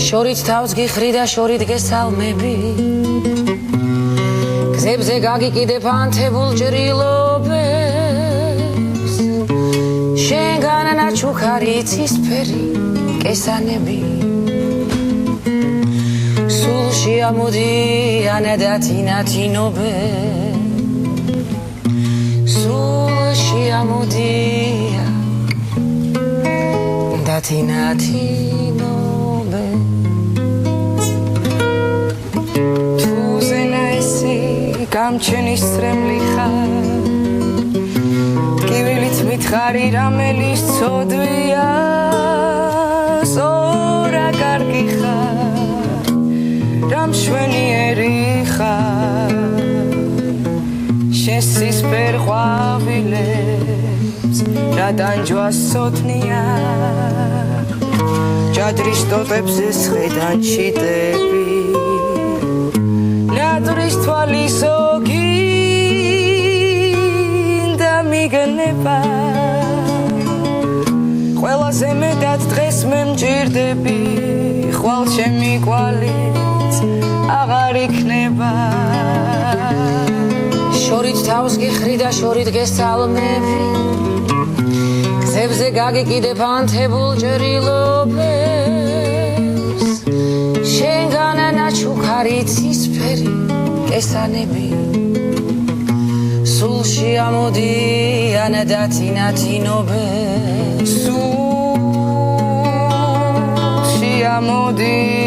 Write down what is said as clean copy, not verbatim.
შორით თავს გიხრი და შორით გესალმები გზებზე გაგიკიდებ ანთებულ ჭრილობებს შენგან ნაჩუქარი ცისფერი კესანები სულში ამოდიან და თინათინობენ სულში ამოდიან და თინათინობენ თუ ზენა ესი გამჩენის წრემლი ხარ კივილით მითხარი რამელის ცოდვია სორა კარგი ხარ რამ შვენიერი ხარ შენ სისფერ ყვავილებს რა დანჯვას სოთნია ჯადრის ტოტებზე სხედან ჩიტები ნატურის თვალის ოგინდა მიგნება ყველაზე მეტად დღეს მე მჭირდები ხვალ ჩემი კვალიც აღარ იქნება შორით თავს გიხრი და შორით გესალმები გზებზე გაგიკიდებ ანთებულ ჭრილობებს შენგან ნაჩუქარი ცისფერი კესანები სულში ამოდიან და თინათინობენ სულში ამოდიან